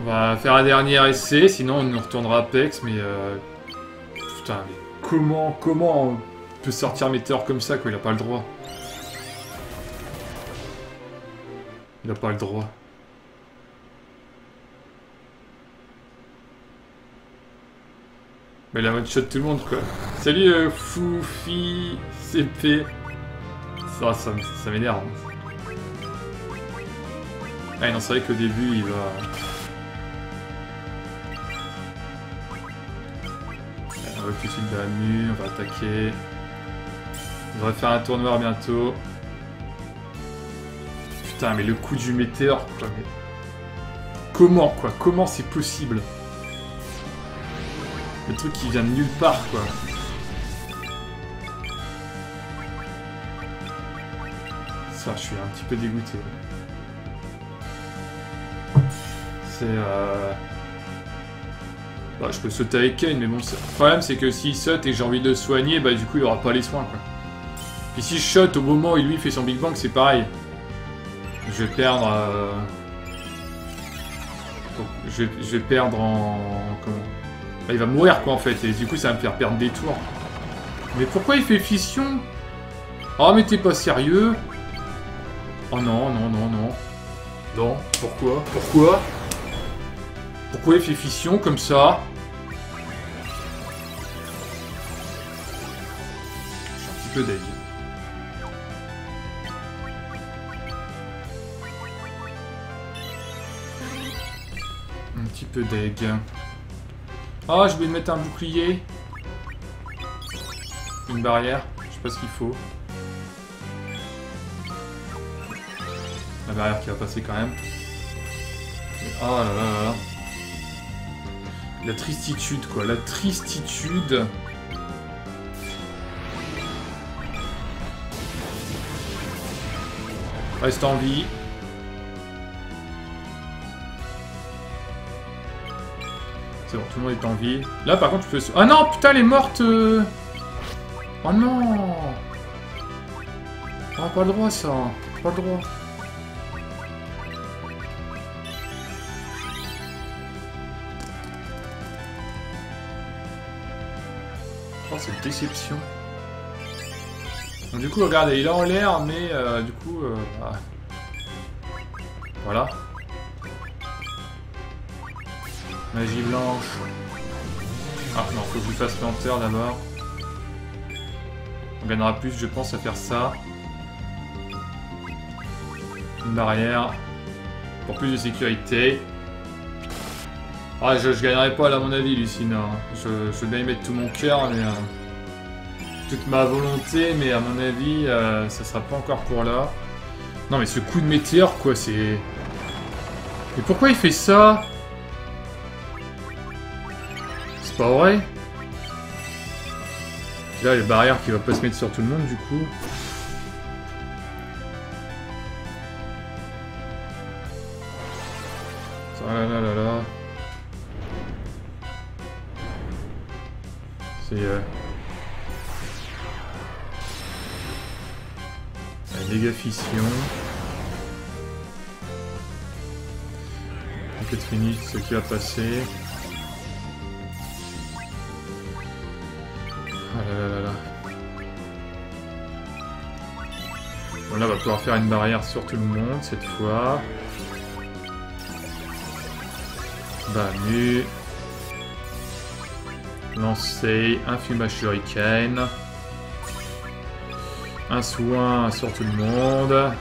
On va faire un dernier essai, sinon on nous retournera Apex, mais... Putain, mais comment on peut sortir Météore comme ça, quoi? Il a pas le droit. Il a pas le droit. Mais il a one-shot tout le monde, quoi. Salut, Foufi CP. Ça m'énerve. Ah non, c'est vrai qu'au début, il va... On va tout de suite de la nuit, on va attaquer. On va faire un tour noir bientôt. Putain, mais le coup du météore, quoi. Mais... Comment, quoi? Comment c'est possible? Le truc qui vient de nulle part, quoi. Ça, je suis un petit peu dégoûté. C'est Bah, je peux sauter avec Kane, mais bon, le problème c'est que s'il saute et que j'ai envie de le soigner, bah du coup il aura pas les soins, quoi. Puis si je shot au moment où lui fait son Big Bang, c'est pareil. Je vais perdre... Je vais perdre en... Comment? Bah, il va mourir, quoi, en fait, et du coup ça va me faire perdre des tours. Mais pourquoi il fait fission? Oh, mais t'es pas sérieux? Oh non, non, non, non. Non, pourquoi? Pourquoi? Pourquoi il fait fission comme ça? Je suis un petit peu deg. Un petit peu deg. Ah, je vais mettre un bouclier. Une barrière. Je sais pas ce qu'il faut. La barrière qui va passer quand même. Oh là là là là. La tristitude, quoi. La tristitude. Reste en vie. C'est bon, tout le monde est en vie. Là, par contre, tu peux... Ah non, putain, elle est morte. Oh non. Oh, pas le droit, ça. Pas le droit. Oh, cette déception. Donc, du coup, regardez, il est en l'air, mais du coup... bah... Voilà. Magie blanche. Ah non, faut que je fasse lenteur d'abord. On gagnera plus, je pense, à faire ça. Une barrière. Pour plus de sécurité. Ah, je gagnerai pas, là, à mon avis, Lucina. Je veux bien y mettre tout mon cœur, mais... toute ma volonté, mais à mon avis, ça sera pas encore pour là. Non, mais ce coup de météore, quoi, c'est... Mais pourquoi il fait ça? C'est pas vrai? Là, il y a la barrière qui va pas se mettre sur tout le monde, du coup. Ah là là là. C'est... la méga fission. Peut-être fini ce qui va passer. Ah là là là là. Bon, là, on va pouvoir faire une barrière sur tout le monde cette fois. Bamu. Lancer. Un fumage shuriken. Un soin sur tout le monde.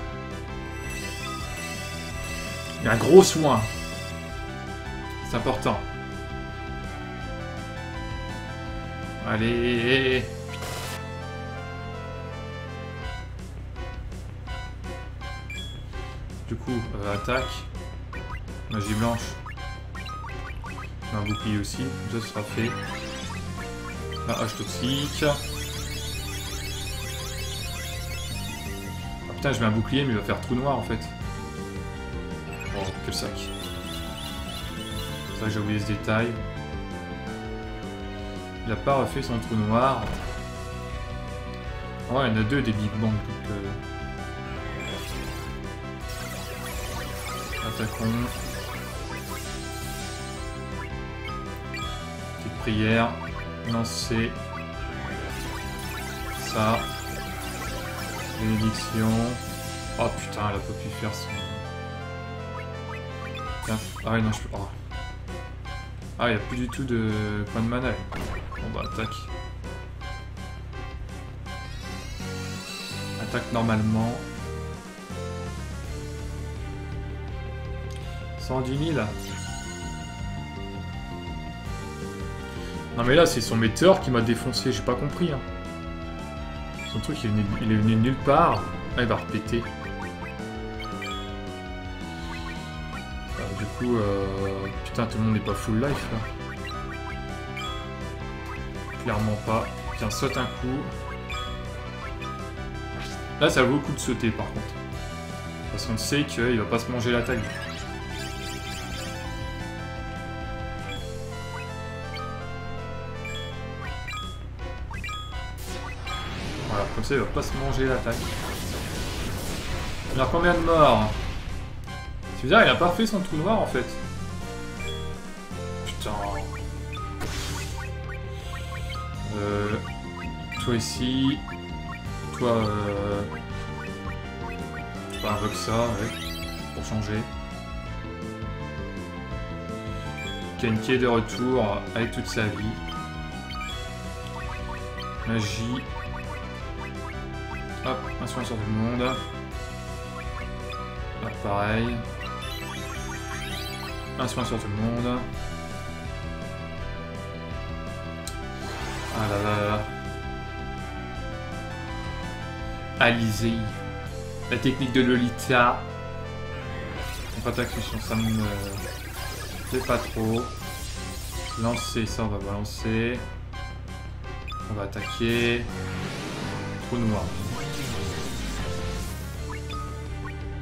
Il y a un gros soin. C'est important. Allez. Du coup, attaque. Magie blanche. Un bouclier aussi. Ça sera fait. La hache toxique. Ah putain, je mets un bouclier, mais il va faire trou noir en fait. Oh, quel sac. C'est vrai que j'ai oublié ce détail. Il n'a pas refait son trou noir. Oh, il y en a deux des Big Bang. Donc, attaquons. prière. Lancer. Ça. Bénédiction. Oh putain, elle a pas pu faire son... Ah ouais, non, je peux... Oh. Ah, il n'y a plus du tout de points de mana. Bon bah, attaque. Attaque normalement. 110 000. Non mais là, c'est son metteur qui m'a défoncé, j'ai pas compris. Hein. Son truc, il est venu de nulle part. Ah, il va repéter. Du coup, putain, tout le monde n'est pas full life là. Clairement pas. Tiens, saute un coup. Là, ça vaut le coup de sauter par contre. Parce qu'on sait qu'il va pas se manger l'attaque. Voilà, comme ça, il va pas se manger l'attaque. Alors, combien de morts? C'est bizarre, il a pas fait son trou noir en fait. Putain. Toi ici. Toi, invoque ça, ouais. Pour changer. Kenki est de retour avec toute sa vie. Magie. Hop, un soin sur tout le monde. Là, pareil. Un soin sur tout le monde. Ah là là là. Alizé. La technique de Lolita. Contre-attaque sur ça me plaît pas trop. Lancer, ça on va balancer. On va attaquer. Trou noir.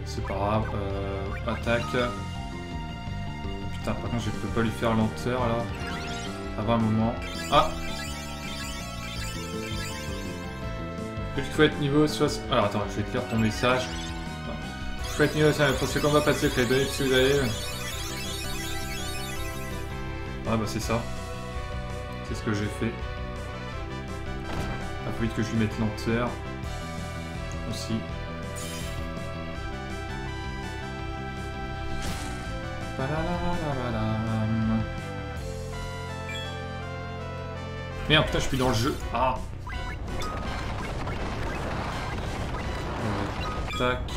C'est pas grave. Attaque. Putain, par contre, je peux pas lui faire lenteur là. Avant un moment. Ah! Il faut être niveau 60. Alors attends, je vais te lire ton message. Il faut être niveau 60. Pour ce combat, pas de secret. Donnez ce que vous avez. Ah bah c'est ça. C'est ce que j'ai fait. Il faut vite que je lui mette lenteur. Aussi. Merde, putain, je suis dans le jeu. Ah! Tac.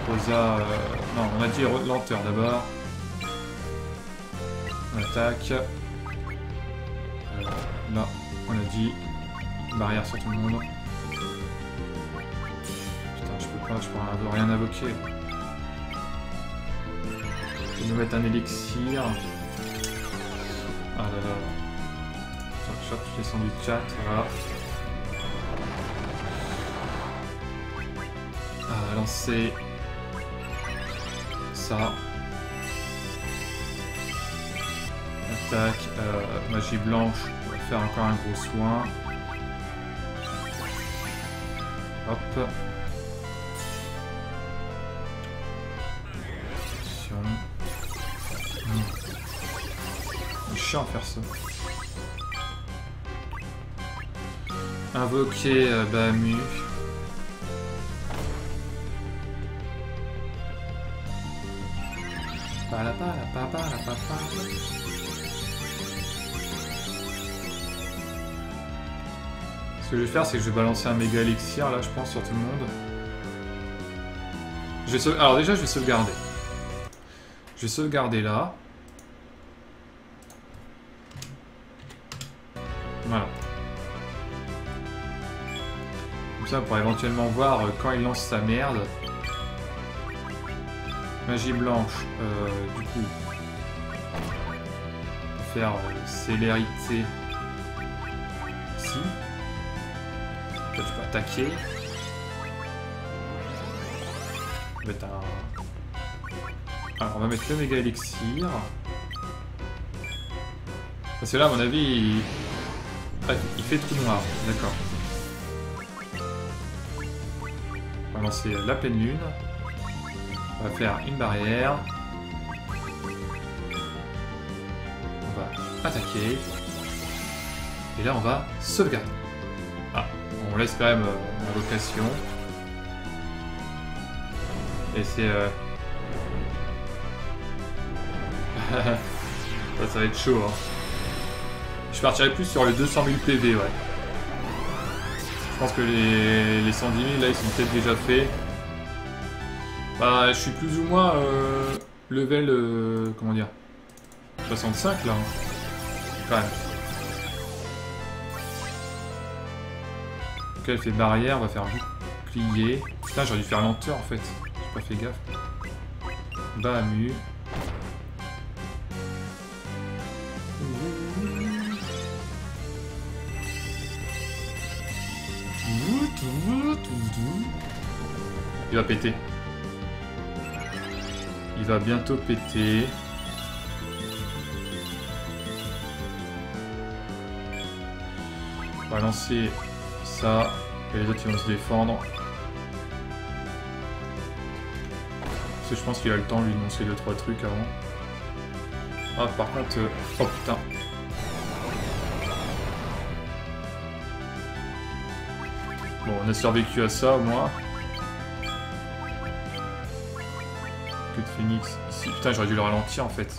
Rosa. Non, on a dit lenteur d'abord. Attaque. Là, on a dit barrière sur tout le monde. Putain, je peux rien invoquer. Je vais nous mettre un élixir. Ah là là. Je suis descendu de chat, voilà. Lancer ça. Attaque, magie blanche, on va faire encore un gros soin. Hop. Attention. C'est chiant de faire ça. Invoquer Bahamut. Ce que je vais faire, c'est que je vais balancer un méga élixir là, je pense, sur tout le monde. Alors déjà, je vais sauvegarder. Je vais sauvegarder là. Voilà. Comme ça, on pourra éventuellement voir quand il lance sa merde. Magie blanche, du coup, on va faire célérité ici. Là, tu peux attaquer. On va mettre Alors, on va mettre le méga élixir. Parce que là, à mon avis, il fait tout noir. D'accord. On va lancer la pleine lune. On va faire une barrière. On va Attaquer. Et là, on va sauvegarder. Ah, on laisse quand même l'invocation. Et c'est... ça va être chaud, hein. Je partirais plus sur les 200 000 PV, ouais. Je pense que les 110 000, là, ils sont peut-être déjà faits. Bah, je suis plus ou moins level... comment dire, 65, là. Quand même. Ok, elle fait barrière, on va faire bouclier. Putain, j'aurais dû faire lenteur, en fait. J'ai pas fait gaffe. Bahamut. Il va péter. Il va bientôt péter. On va lancer ça. Et les autres ils vont se défendre. Parce que je pense qu'il a le temps lui de lancer 2-3 trucs avant. Ah par contre... Oh putain. Bon on a survécu à ça au moins. Que de phoenix ici. Putain j'aurais dû le ralentir en fait.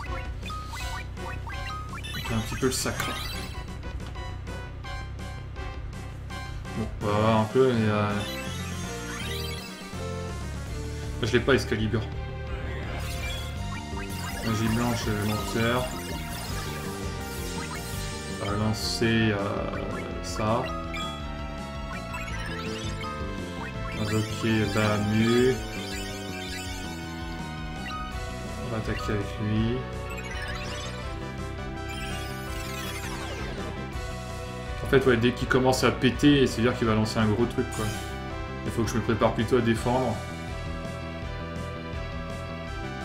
C'est un petit peu le sacre. Bon on va voir un peu mais je l'ai pas Excalibur. Magie blanche lenteur. On va lancer ça. Invoquer Bahamut. On va attaquer avec lui. En fait, ouais, dès qu'il commence à péter, c'est-à-dire qu'il va lancer un gros truc, quoi. Il faut que je me prépare plutôt à défendre.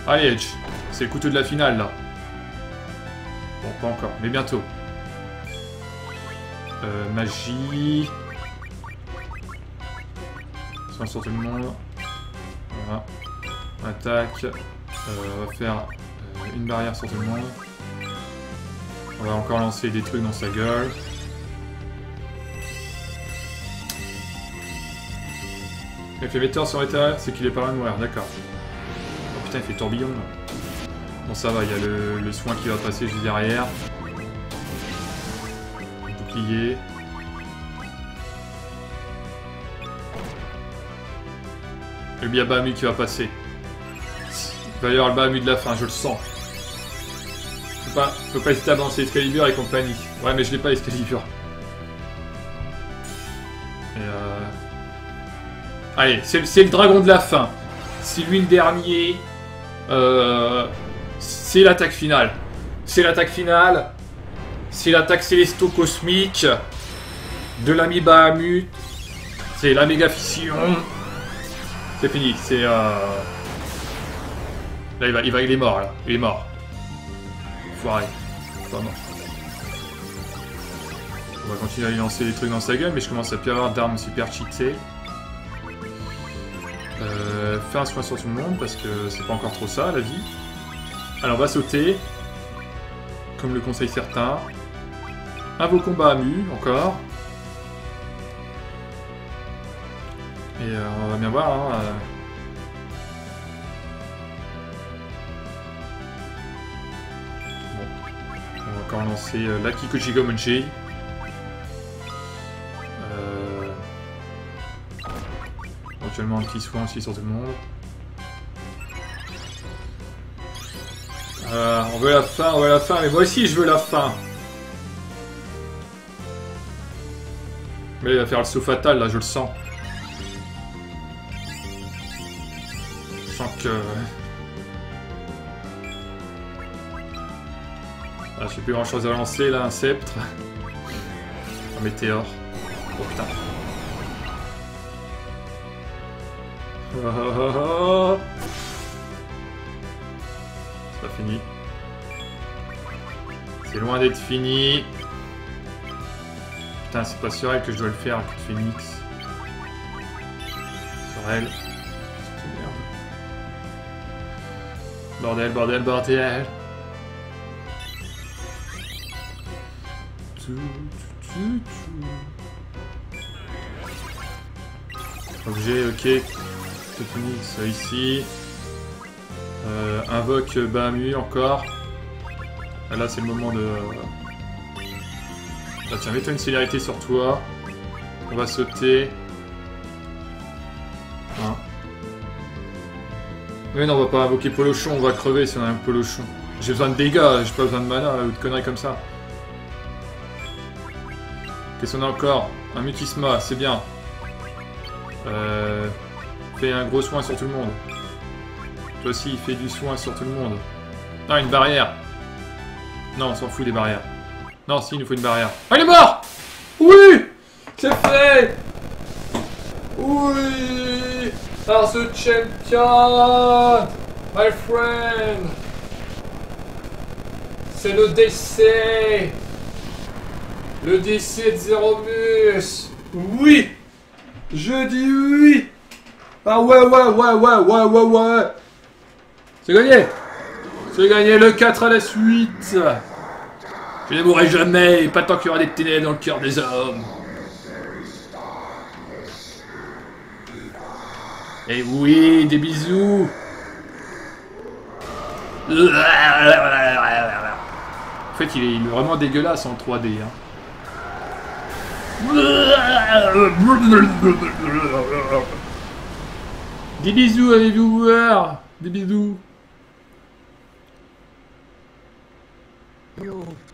Allez, Edge. C'est le couteau de la finale, là. Bon, pas encore, mais bientôt. Magie. Sur tout le monde. Voilà. Attaque. On va faire une barrière sur tout le monde. On va encore lancer des trucs dans sa gueule. Avec l'émetteur sur l'état, c'est qu'il est pas loin de mourir, d'accord. Oh putain, il fait tourbillon. Bon, ça va, il y a le soin qui va passer juste derrière. Bouclier. Le Bahamut qui va passer. Il va y avoir le Bahamut de la fin, je le sens. Faut pas hésiter à balancer Excalibur et compagnie. Ouais, mais je l'ai pas Excalibur. Et allez, c'est le dragon de la fin. C'est lui le dernier. C'est l'attaque finale. C'est l'attaque finale. C'est l'attaque célesto-cosmique de l'ami Bahamut. C'est la méga fission. C'est fini, c'est là il est mort là, il est mort. Foiré. Pas mort. On va continuer à lui lancer des trucs dans sa gueule, mais je commence à plus avoir d'armes super cheatées. Faire un soin sur tout le monde parce que c'est pas encore trop ça la vie. Alors on va sauter. Comme le conseillent certains. Invoquons Bahamut encore. Et on va bien voir. Hein, Bon. On va encore lancer l'Akiko Jigomonji. Éventuellement un petit soin aussi sur tout le monde. On veut la fin, mais moi aussi je veux la fin. Mais il va faire le saut fatal là, je le sens. Je sens que... Ah, j'ai plus grand chose à lancer là, un sceptre. Un météore. Oh putain. C'est pas fini. C'est loin d'être fini. Putain, c'est pas sur elle que je dois le faire, un coup de phénix. Sur elle. Merde. Bordel, bordel, bordel. Objet, ok. Technique, ça ici. Invoque Bahamut encore. Ah, là, c'est le moment de... Ah, tiens, mets-toi une célérité sur toi. On va sauter. Hein. Mais non, on va pas invoquer Polochon, on va crever si on a un Polochon. J'ai besoin de dégâts, j'ai pas besoin de mana ou de conneries comme ça. Qu'est-ce qu'on a encore? Un Mutisma, c'est bien. Fais un gros soin sur tout le monde. Toi aussi, il fait du soin sur tout le monde. Ah, une barrière. Non, on s'en fout des barrières. Non, si, il nous faut une barrière. Ah, il est mort! Oui! C'est fait! Oui! Par the champion! My friend! C'est le décès! Le décès de Zéromus! Oui! Je dis oui! Ah ouais! C'est gagné! C'est gagné le 4 à la suite! Je ne mourrai jamais, pas tant qu'il y aura des ténèbres dans le cœur des hommes. Et oui, des bisous. En fait, il est vraiment dégueulasse en 3D. Hein. Des bisous à mes viewers. Des bisous.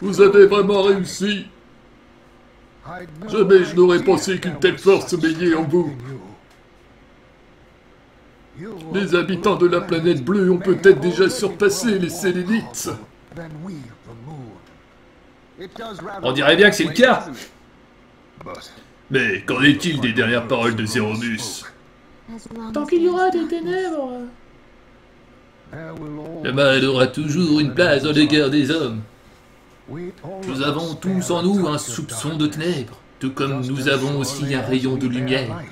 Vous avez vraiment réussi. Jamais je n'aurais pensé qu'une telle force se baignait en vous. Les habitants de la planète bleue ont peut-être déjà surpassé les Sélénites. On dirait bien que c'est le cas. Mais qu'en est-il des dernières paroles de Zéromus? Tant qu'il y aura des ténèbres, le mal aura toujours une place dans les guerres des hommes. Nous avons tous en nous un soupçon de ténèbres, tout comme nous avons aussi un rayon de lumière.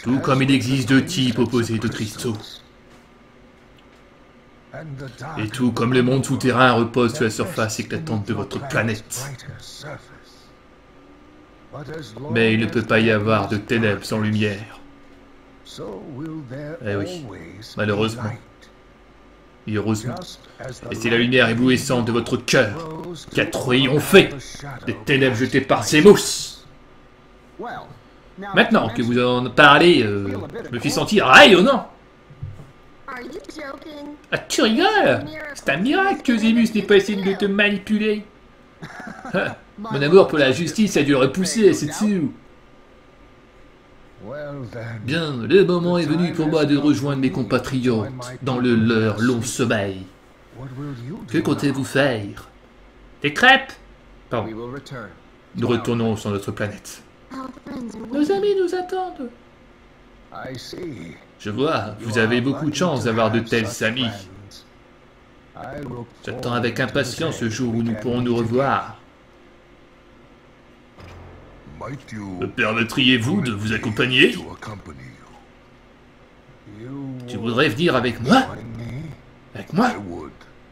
Tout comme il existe deux types opposés de cristaux. Et tout comme le monde souterrain repose sur la surface éclatante de votre planète. Mais il ne peut pas y avoir de ténèbres sans lumière. Eh oui, malheureusement. Et heureusement. Et c'est la lumière éblouissante de votre cœur qui a triomphé des ténèbres jetées par ces mousses. Maintenant que vous en parlez, je me suis senti rayonnant. Ah, tu rigoles? C'est un miracle que Zémus n'ait pas essayé de te manipuler. Mon amour pour la justice a dû le repousser, c'est tout. Bien, le moment est venu pour moi de rejoindre mes compatriotes dans leur long sommeil. Que comptez-vous faire? Des crêpes? Pardon. Nous retournons sur notre planète. Nos amis nous attendent. Je vois, vous avez beaucoup de chance d'avoir de tels amis. J'attends avec impatience le jour où nous pourrons nous revoir. Me permettriez-vous de vous accompagner? Tu voudrais venir avec moi? Avec moi?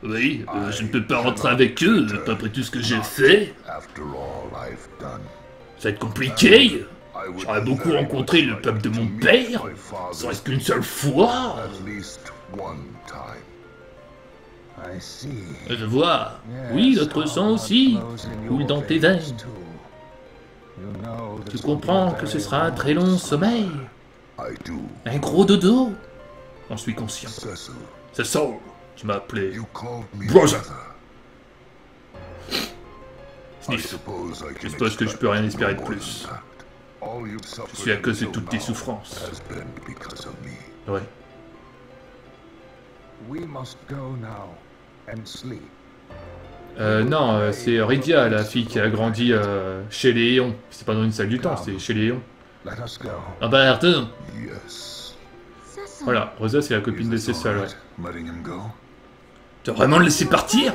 Oui, je ne peux pas rentrer avec eux, pas après tout ce que j'ai fait. Ça va être compliqué. J'aurais beaucoup rencontré le peuple de mon père, serait-ce qu'une seule fois. Je vois. Oui, notre sang aussi coule dans tes veines. Tu comprends que ce sera un très long sommeil. Un gros dodo. J'en suis conscient. C'est ça. Tu m'as appelé Brother. Sniff. Je suppose que je peux rien espérer de plus. Je suis à cause de toutes tes souffrances. Ouais. Non, c'est Rydia, la fille qui a grandi chez les Éons. C'est pas dans une salle du temps, c'est chez les Éons. Ah bah, Arthur. Voilà, Rosa, c'est la copine de Cécile, ouais. Tu vas vraiment le laisser partir?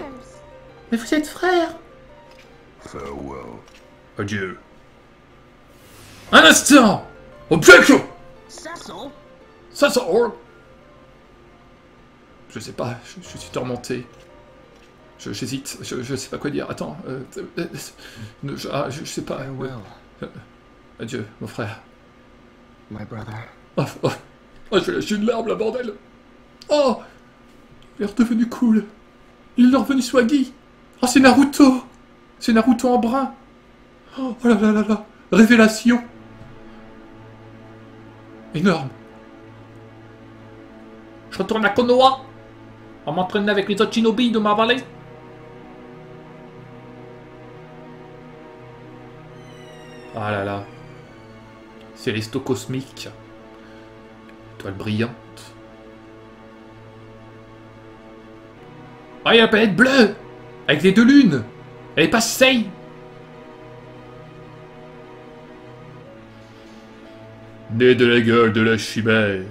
Mais vous êtes frères. Adieu. Un instant! Objection! Cécile! Je sais pas, je suis tourmenté. J'hésite, je sais pas quoi dire. Attends, je sais pas. Adieu, mon frère. My brother. J'ai lâché une larme, la bordel. Oh, il est redevenu cool. Il est revenu swaggy. Oh, c'est Naruto. C'est Naruto en brun. Oh là là là là. Révélation. Énorme. Je retourne à Konoha. On m'entraîne avec les autres shinobi de ma vallée. Ah là là. Célesto cosmique. Étoile brillante. Ah, il y a la planète bleue. Avec les deux lunes. Elle est pas safe. Né de la gueule de la chimère,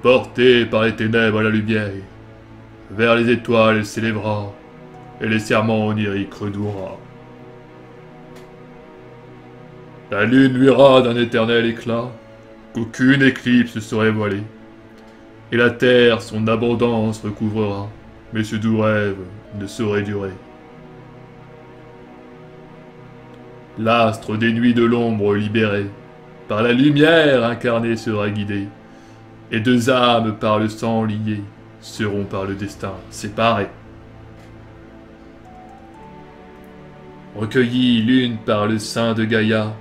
porté par les ténèbres à la lumière, vers les étoiles elle s'élèvera, et les serments oniriques redouera. La lune luira d'un éternel éclat, qu'aucune éclipse ne saurait voiler, et la terre son abondance recouvrera, mais ce doux rêve ne saurait durer. L'astre des nuits de l'ombre libéré, par la lumière incarnée sera guidé, et deux âmes par le sang liées seront par le destin séparées. Recueillies l'une par le sein de Gaïa,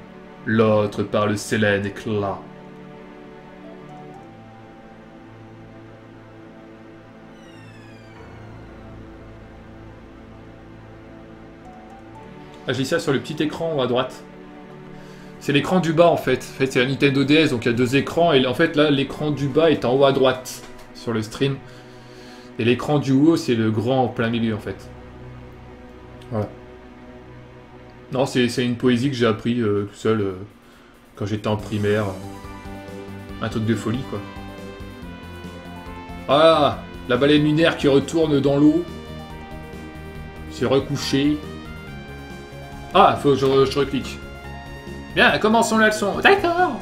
l'autre par le sélène éclat. Ah, j'ai ça sur le petit écran à droite. C'est l'écran du bas en fait. En fait, c'est la Nintendo DS, donc il y a deux écrans. Et en fait, là, l'écran du bas est en haut à droite sur le stream. Et l'écran du haut, c'est le grand en plein milieu en fait. Voilà. Non, c'est une poésie que j'ai appris tout seul quand j'étais en primaire. Un truc de folie quoi. Ah, la baleine lunaire qui retourne dans l'eau. C'est recouché. Ah, faut que je reclique. Bien, commençons la leçon. D'accord.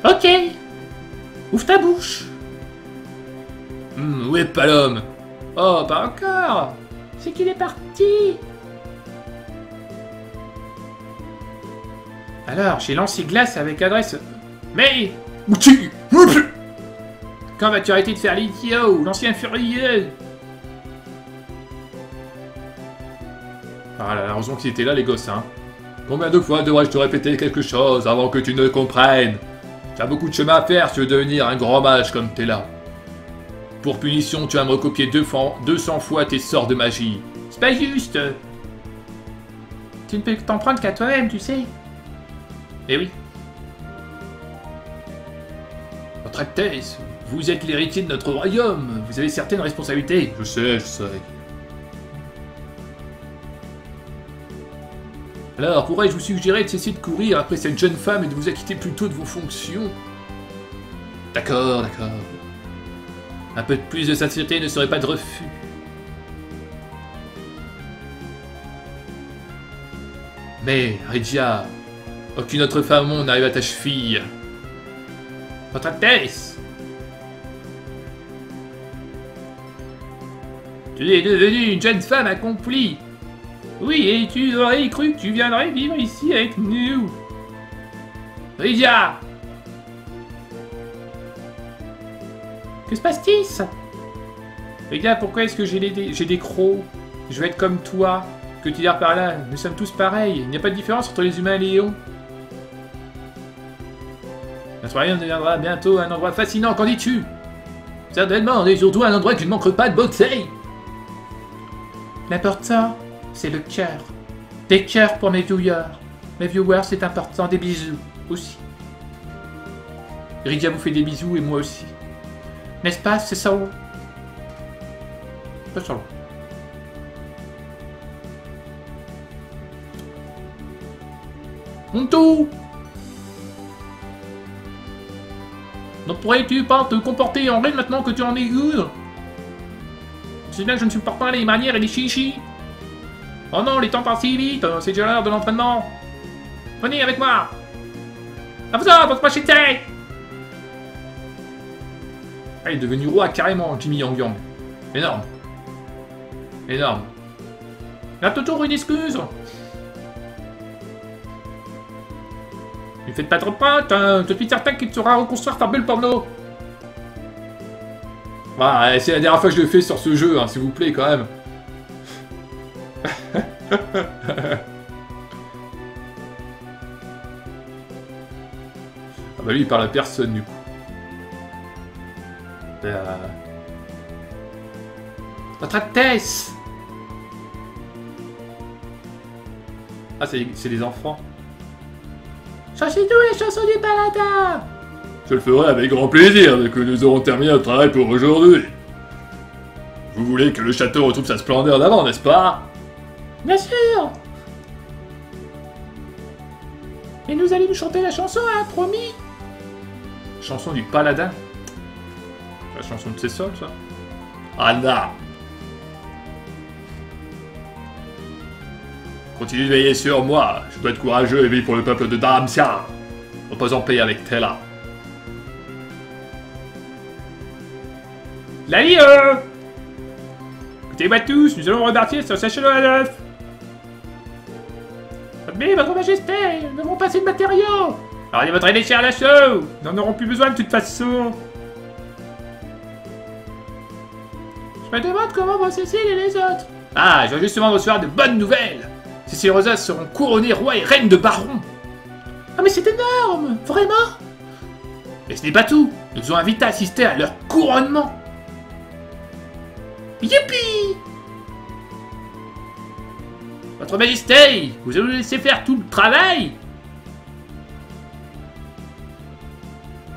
Ok. Ouvre ta bouche. Où est Palom? Oh, pas encore. C'est qu'il est parti. Alors, j'ai lancé glace avec adresse... Mais... Quand vas-tu arrêter de faire l'idiot, l'ancien furieux? Ah là, heureusement qu'ils étaient là, les gosses, hein. Combien de fois devrais-je te répéter quelque chose avant que tu ne comprennes? Tu as beaucoup de chemin à faire si tu veux devenir un grand mage comme t'es là. Pour punition, tu vas me recopier 200 fois tes sorts de magie. C'est pas juste. Tu ne peux t'en prendre qu'à toi-même, tu sais. Eh oui. Votre Altesse, vous êtes l'héritier de notre royaume. Vous avez certaines responsabilités. Je sais. Alors, pourrais-je vous suggérer de cesser de courir après cette jeune femme et de vous acquitter plutôt de vos fonctions? D'accord. Un peu de plus de sincérité ne serait pas de refus. Mais, Regia, aucune autre femme au monde n'arrive à ta cheville. Votre Altesse! Tu es devenue une jeune femme accomplie. Oui, et tu aurais cru que tu viendrais vivre ici avec nous. Regia! Que se passe-t-il? Regarde, pourquoi est-ce que j'ai des crocs? Je vais être comme toi. Que tu dis par là? Nous sommes tous pareils. Il n'y a pas de différence entre les humains et les lions. Notre royaume deviendra bientôt un endroit fascinant, qu'en dis-tu? Certainement, et surtout un endroit qui ne manque pas de beauté. L'important, c'est le cœur. Des cœurs pour mes viewers. Mes viewers, c'est important. Des bisous aussi. Ridia vous fait des bisous et moi aussi. N'est-ce pas? C'est ça. C'est ça. Honto! Ne pourrais-tu pas te comporter en reine maintenant que tu en es une? C'est bien que je ne supporte pas les manières et les chichis. Oh non, les temps passent si vite, c'est déjà l'heure de l'entraînement. Venez avec moi. À vous autres, votre machete. Ah, il est devenu roi carrément, Jimmy Yang Yang. Énorme. Énorme. Il y a toujours une excuse. Ne faites pas trop pote, hein. Je suis certain qu'il sera reconstruire ta bulle porno. Voilà, c'est la dernière fois que je le fais sur ce jeu, hein, s'il vous plaît, quand même. Ah bah lui, il parle à personne, du coup. Votre Altesse. Ah, c'est les enfants. Chantez-nous les chansons du paladin. Je le ferai avec grand plaisir dès que nous aurons terminé notre travail pour aujourd'hui. Vous voulez que le château retrouve sa splendeur d'avant, n'est-ce pas? Bien sûr. Et nous allons nous chanter la chanson, hein, promis. Chanson du paladin. La chanson de ses sols, ça. Anna. Continue de veiller sur moi. Je dois être courageux et vivre pour le peuple de Dharamsia. Repose en paix avec Tella. Laïe. Écoutez-moi tous, nous allons repartir sur Sachelo à neuf. Mais votre majesté, nous avons passé de matériaux. Alors il y a votre déchets à la show. Nous n'en aurons plus besoin de toute façon. Je me demande comment vont Cécile et les autres. Ah, je viens justement recevoir de bonnes nouvelles. Cécile et Rosa seront couronnées roi et reine de Baron. Ah mais c'est énorme, vraiment. Mais ce n'est pas tout. Nous nous ont invités à assister à leur couronnement. Youpi! Votre Majesté, vous allez nous laisser faire tout le travail?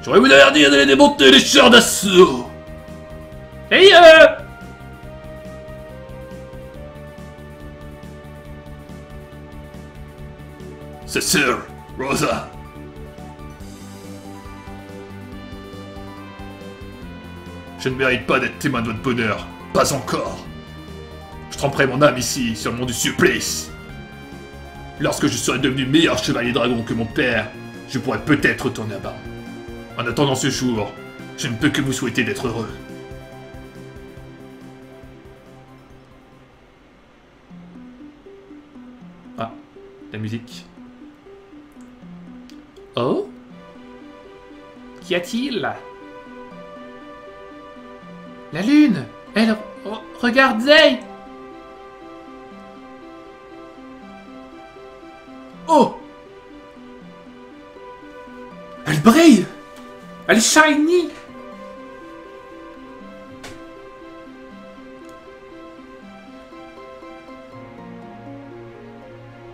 J'aurais vous avertir d'aller démonter les chars d'assaut! Hey C'est sûr, Rosa. Je ne mérite pas d'être témoin de votre bonheur. Pas encore. Je tremperai mon âme ici, sur le mont du supplice. Lorsque je serai devenu meilleur chevalier dragon que mon père, je pourrai peut-être retourner à Baron. En attendant ce jour, je ne peux que vous souhaiter d'être heureux. Ah, la musique. Oh? Qu'y a-t-il? La lune! Elle... Regardez! Oh! Elle brille! Elle est shiny!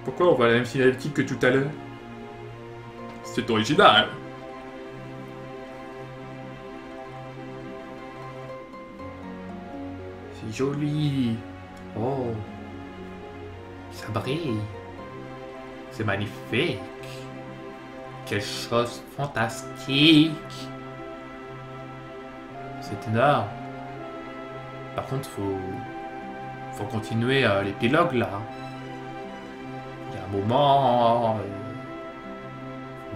Pourquoi on voit la même cinématique que tout à l'heure? C'est original! C'est joli! Oh! Ça brille! C'est magnifique! Quelle chose fantastique! C'est énorme! Par contre, faut continuer l'épilogue là. Il y a un moment... on va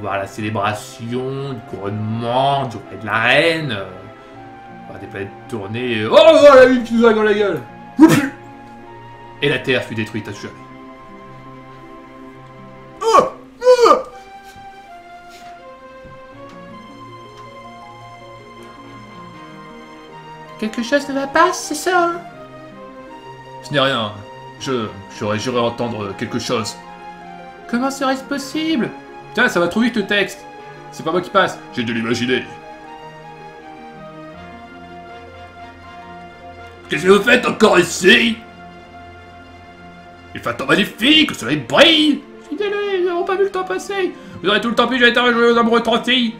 voir la célébration, du couronnement, du roi de la reine. On va des planètes tourner. Oh, la lune qui nous a dans la gueule! Et la Terre fut détruite à jamais. Quelque chose ne va pas, c'est ça? Ce n'est rien. J'aurais juré entendre quelque chose. Comment serait-ce possible? Tiens, ça va trop vite le texte. C'est pas moi qui passe. J'ai dû l'imaginer. Qu'est-ce que vous faites encore ici? Il fait un temps magnifique, le soleil brille. Je suis désolé, nous n'avons pas vu le temps passer. Vous aurez tout le temps pu, j'ai été rejoint aux amoureux tranquilles.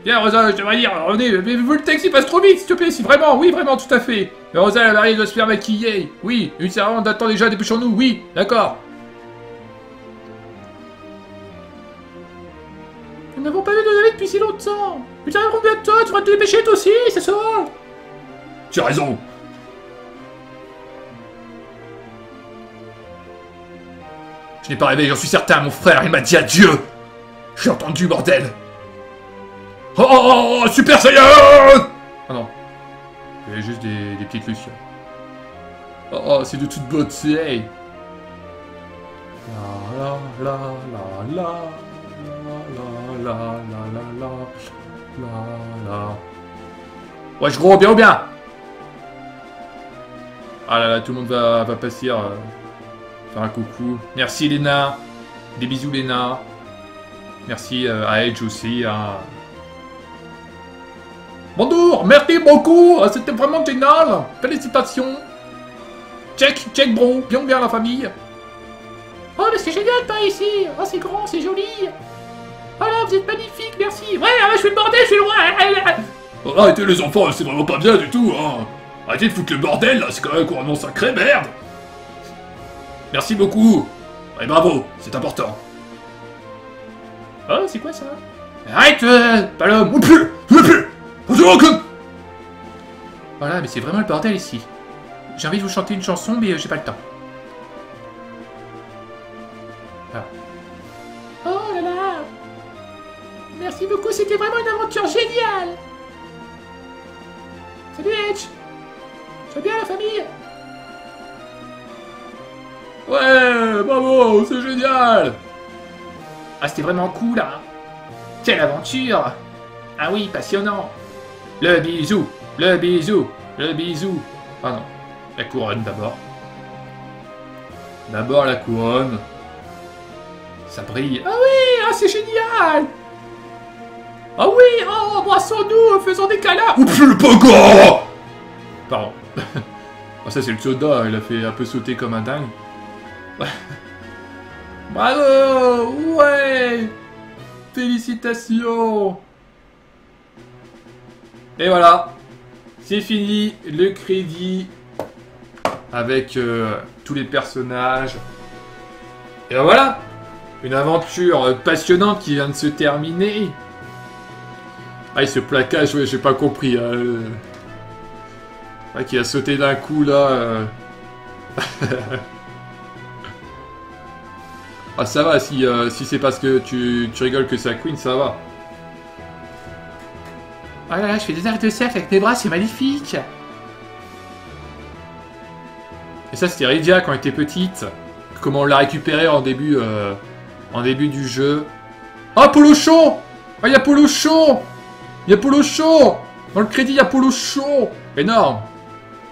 Bien, Rosa, je devrais dire, revenez, mais vous le texte il passe trop vite, s'il te plaît, si vraiment, oui, vraiment, tout à fait. Mais Rosa, la mariée doit se faire maquiller, oui, une servante attend déjà, dépêchons-nous, oui, d'accord. Nous n'avons pas vu nos amis depuis si longtemps. Ils arriveront bientôt, tu vas te dépêcher toi aussi, c'est ça? Tu as raison. Je n'ai pas rêvé, j'en suis certain, mon frère, il m'a dit adieu. J'ai entendu, bordel. Oh, Super Saiyan! Oh non. Il y avait juste des petites lucioles. Oh, c'est de toute beauté. La la la la la la la la la la la. Ouais, je gros, bien ou bien? Ah là là, tout le monde va passer faire un coucou. Merci Léna. Des bisous Léna. Merci à Edge aussi. Bonjour, merci beaucoup. C'était vraiment génial. Félicitations. Check bro. Bien la famille. Oh mais c'est génial par ici. Oh c'est grand, c'est joli. Oh là, vous êtes magnifiques, merci. Ouais, je fais le bordel, je suis loin. Oh, arrêtez les enfants, c'est vraiment pas bien du tout, hein. Arrêtez de foutre le bordel, là, c'est quand même un couronnement sacré, merde. Merci beaucoup. Ouais, bravo, c'est important. Oh, c'est quoi ça? Arrête, pas l'homme. Oh plus. Voilà, mais c'est vraiment le bordel ici. J'ai envie de vous chanter une chanson, mais j'ai pas le temps. Ah. Oh là là. Merci beaucoup, c'était vraiment une aventure géniale. Salut Edge. Tu vas bien la famille? Ouais, bravo, c'est génial. Ah, c'était vraiment cool, hein. Quelle aventure. Ah oui, passionnant. Le bisou. Ah non, la couronne d'abord. D'abord la couronne. Ça brille. Ah oui, ah c'est génial. Ah oui, oh, embrassons-nous, faisons des câlins. Oups, le pogo. Pardon. Oh, ça c'est le soda, il a fait un peu sauter comme un dingue. Bravo. Ouais. Félicitations. Et voilà. C'est fini, le crédit. Avec tous les personnages. Et ben voilà. Une aventure passionnante qui vient de se terminer. Ah, et ce plaquage, ouais, j'ai pas compris. Ouais, qui a sauté d'un coup là. Ah, ça va, si c'est parce que tu rigoles que c'est la Queen, ça va. Oh là là, je fais des arts de cercle avec mes bras, c'est magnifique. Et ça, c'était Rydia quand elle était petite. Comment on l'a récupéré en début du jeu. Oh, Polochon. Oh, il y a Polochon. Dans le crédit, il y a Polochon. Énorme.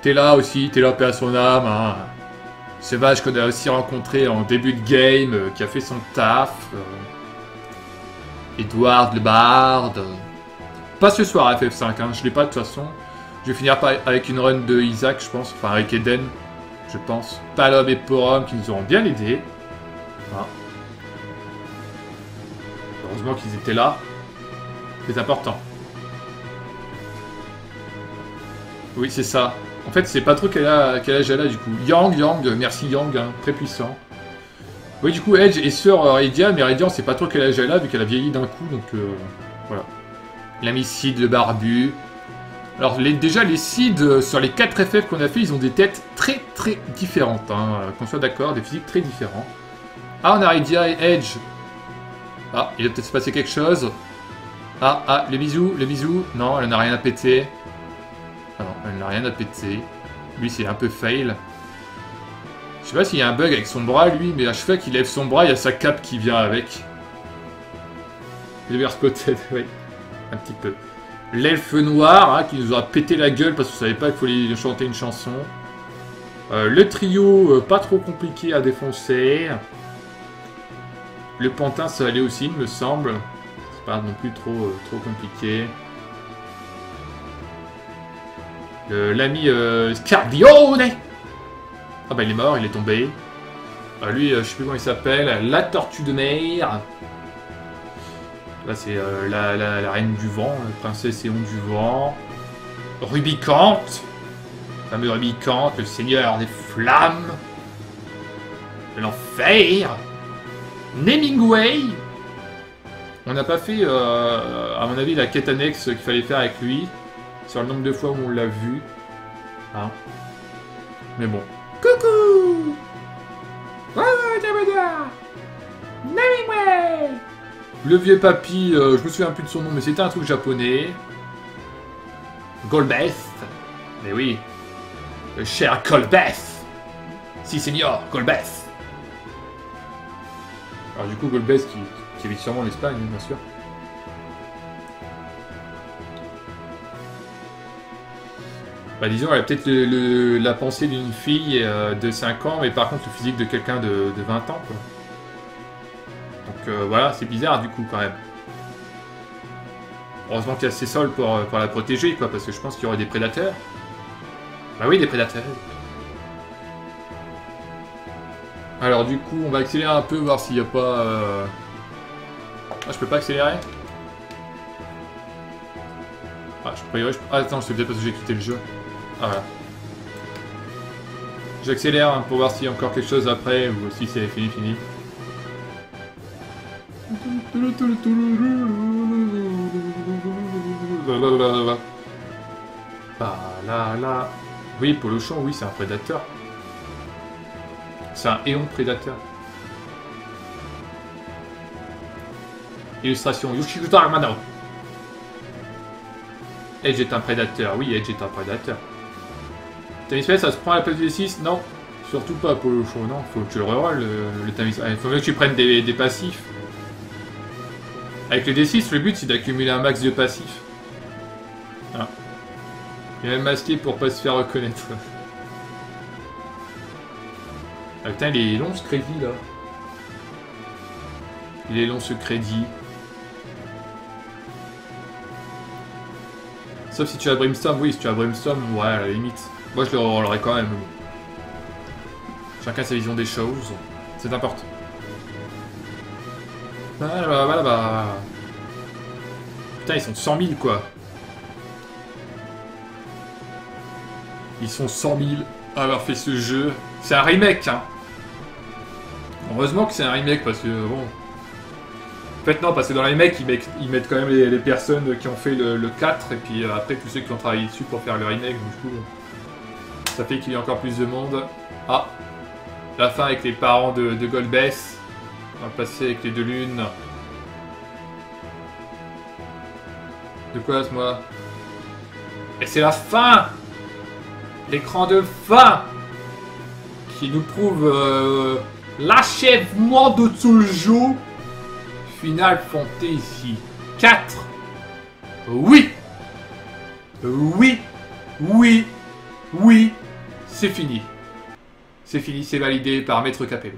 T'es là aussi, t'es là, paix à son âme. Hein. C'est vache qu'on a aussi rencontré en début de game, qui a fait son taf. Edward le barde. Pas ce soir à FF5, hein. Je l'ai pas de toute façon. Je vais finir avec une run de Isaac, je pense. Enfin, avec Eden, je pense. Palom et Porom qui nous auront bien aidés. Hein. Heureusement qu'ils étaient là. C'est important. Oui, c'est ça. En fait, c'est pas trop quel âge elle a du coup. Yang, merci Yang, hein, très puissant. Oui, du coup, Edge est sœur Rydia, mais Rydia, on sait pas trop quel âge elle a, vu qu'elle a vieilli d'un coup, donc voilà. L'ami Sid, le barbu. Alors, déjà, les Sid, sur les 4 FF qu'on a fait, ils ont des têtes très différentes, hein, qu'on soit d'accord, des physiques très différents. Ah, on a Rydia et Edge. Ah, il va peut-être se passer quelque chose. Ah, les bisous. Non, elle n'a rien à péter. Ah non, elle n'a rien à péter. Lui, c'est un peu fail. Je sais pas s'il y a un bug avec son bras, lui, mais à chaque fois qu'il lève son bras, il y a sa cape qui vient avec. Reverse peut-être, oui. Un petit peu. L'elfe noir, hein, qui nous aura pété la gueule parce qu'on savait pas qu'il fallait chanter une chanson. Le trio, pas trop compliqué à défoncer. Le pantin, ça allait aussi, il me semble. C'est pas non plus trop compliqué. L'ami Scardione. Ah bah il est mort, il est tombé. Lui, je sais plus comment il s'appelle. La tortue de mer. Là c'est la reine du vent, la princesse Éon du vent. Rubicante. Le fameux Rubicante, le seigneur des flammes. De l'enfer. Hemingway. On n'a pas fait, à mon avis, la quête annexe qu'il fallait faire avec lui. Sur le nombre de fois où on l'a vu. Hein. Mais bon. Coucou. Le vieux papy, je me souviens plus de son nom, mais c'était un truc japonais. Golbeth. Mais oui. Le cher Golbeth. Si, senior, Golbez. Alors du coup, Golbez qui habite sûrement en Espagne, bien sûr. Bah disons, elle a peut-être la pensée d'une fille de 5 ans, mais par contre le physique de quelqu'un de 20 ans, quoi. Donc voilà, c'est bizarre du coup, quand même. Heureusement qu'il y a ses sols pour la protéger, quoi, parce que je pense qu'il y aurait des prédateurs. Bah oui, des prédateurs. Alors du coup, on va accélérer un peu, voir s'il n'y a pas... Ah, je peux pas accélérer? Ah, ah, attends, c'est peut-être parce que j'ai quitté le jeu. Ah, voilà. J'accélère hein, pour voir s'il y a encore quelque chose après, ou si c'est fini. Bah là. Oui, Polochon, oui, c'est un prédateur. C'est un éon prédateur. Illustration, Yoshikuta Armano. Edge est un prédateur. Oui, Edge est un prédateur. Tamisfest, ça se prend à la place du D6? Non. Surtout pas, Polochon. Non, faut que tu le reroll, le Tamisfest. Il faut mieux que tu prennes des passifs. Avec le D6, le but, c'est d'accumuler un max de passifs. Ah. Il est masqué pour pas se faire reconnaître. Ah putain, il est long ce crédit là. Il est long ce crédit. Sauf si tu as Brimstone, oui, si tu as Brimstone, ouais, à la limite. Moi je le rollerai quand même. Chacun sa vision des choses. C'est important. Bah. Putain, ils sont 100 000 quoi. Ils sont 100 000 à avoir fait ce jeu. C'est un remake, hein. Heureusement que c'est un remake parce que bon. En fait, non, parce que dans les remakes, ils mettent quand même les personnes qui ont fait le 4 et puis après tous ceux qui ont travaillé dessus pour faire le remake. Donc, du coup, ça fait qu'il y a encore plus de monde. Ah, la fin avec les parents de Golbez. On va passer avec les deux lunes. De quoi, ce moi? Et c'est la fin! L'écran de fin! Qui nous prouve l'achèvement de ce jeu. Final Fantasy 4. Oui! Oui! C'est fini. C'est fini, c'est validé par Maître Capello.